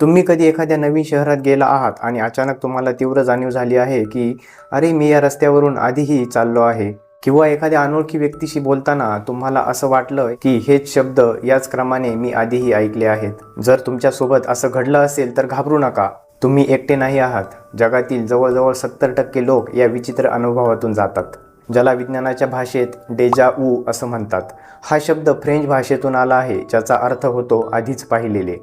तुम्ही कधी एखाद्या नवीन शहरात गेला आहात आणि अचानक तुम्हाला तीव्र जाणीव झाली आहे की अरे मी या रस्त्यावरून आधीही चाललो आहे, किंवा एखाद्या अनोळखी व्यक्तीशी बोलताना तुम्हाला असं वाटलं की हेच शब्द याच क्रमाने मी आधीही ऐकले आहेत. जर तुमच्यासोबत असं घडलं असेल तर घाबरू नका, तुम्ही एकटे नाही आहात. जगातील जवळजवळ 70% लोक या विचित्र अनुभवातून जातात, ज्याला विज्ञानाच्या भाषेत डेजा वू असं म्हणतात. हा शब्द फ्रेंच भाषेतून आला आहे, ज्याचा अर्थ होतो आधीच पाहिलेले.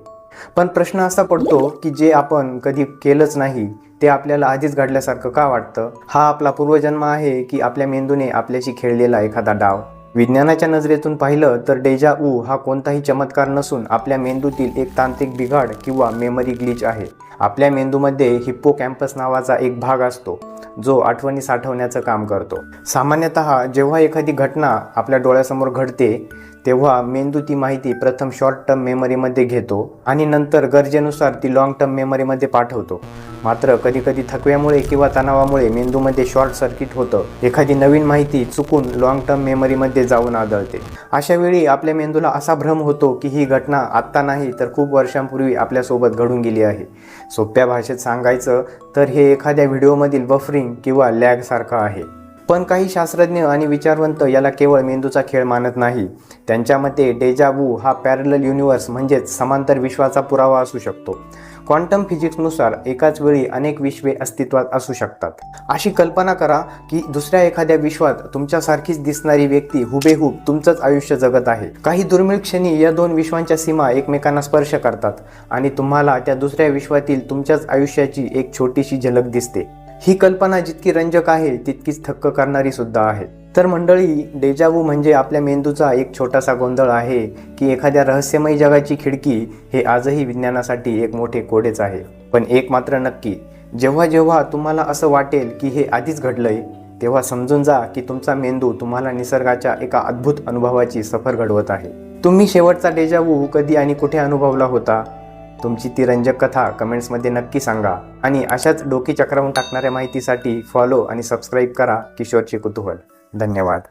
पण प्रश्न असा पडतो की जे आपण कधी केलंच नाही ते आपल्याला आधीच घडल्यासारखं का वाटतं? हा आपला पूर्वजन्म आहे की आपल्या मेंदूने आपल्याशी खेळलेला एखादा डाव? विज्ञानाच्या नजरेतून पाहिलं तर डेजा वू हा कोणताही चमत्कार नसून आपल्या मेंदूतील एक तांत्रिक बिघाड किंवा मेमरी ग्लिच आहे. आपल्या मेंदूमध्ये हिप्पोकॅम्पस नावाचा एक भाग असतो जो आठवणी साठवण्याचं काम करतो. सामान्यतः जेव्हा एखादी घटना आपल्या डोळ्यासमोर घडते तेव्हा मेंदू ती माहिती प्रथम शॉर्ट टर्म मेमरीमध्ये घेतो आणि नंतर गरजेनुसार ती लॉंग टर्म मेमरीमध्ये पाठवतो. मात्र कधीकधी थकव्यामुळे किंवा तणावामुळे मेंदूमध्ये शॉर्ट सर्किट होतं. एखादी नवीन माहिती चुकून लॉंग टर्म मेमरीमध्ये जाऊन आदळते. अशा वेळी आपल्या मेंदूला असा भ्रम होतो की ही घटना आत्ता नाही तर खूप वर्षांपूर्वी आपल्यासोबत घडून गेली आहे. सोप्या भाषेत सांगायचं तर हे एखाद्या व्हिडिओमधील बफरिंग किंवा लॅग सारखं आहे. पण काही शास्त्रज्ञ आणि विचारवंत याला केवळ मेंदूचा खेळ मानत नाही. त्यांच्या मते डेजा वू हा पॅरलल युनिव्हर्स म्हणजेच समांतर विश्वाचा पुरावा असू शकतो. क्वांटम फिजिक्सनुसार एकाच वेळी अनेक विश्वे अस्तित्वात असू शकतात. अशी कल्पना करा की दुसऱ्या एखाद्या विश्वात तुमच्यासारखीच दिसणारी व्यक्ती हुबेहूब तुमचंच आयुष्य जगत आहे. काही दुर्मिळ क्षणी या दोन विश्वांच्या सीमा एकमेकांना स्पर्श करतात आणि तुम्हाला त्या दुसऱ्या विश्वातील तुमच्याच आयुष्याची एक छोटीशी झलक दिसते. ही कल्पना जितकी रंजक आहे तितकीच थक्क करणारी सुद्धा आहे. तर मंडळी, डेजा वू म्हणजे आपल्या मेंदूचा एक छोटासा गोंधळ आहे की एखाद्या रहस्यमय जगाची खिडकी हे आजही विज्ञानासाठी एक मोठे कोडेच आहे. पण एक मात्र नक्की, जेव्हा जेव्हा तुम्हाला असं वाटेल की हे आधीच घडलंय तेव्हा समजून जा की तुमचा मेंदू तुम्हाला निसर्गाच्या एका अद्भुत अनुभवाची सफर घडवत आहे. तुम्ही शेवटचा डेजा वू कधी आणि कुठे अनुभवला होता? तुमची ती रंजक कथा कमेंट्समध्ये नक्की सांगा. आणि अशाच डोकी चक्रावून टाकणाऱ्या माहितीसाठी फॉलो आणि सबस्क्राईब करा किशोरचे कुतूहल. धन्यवाद.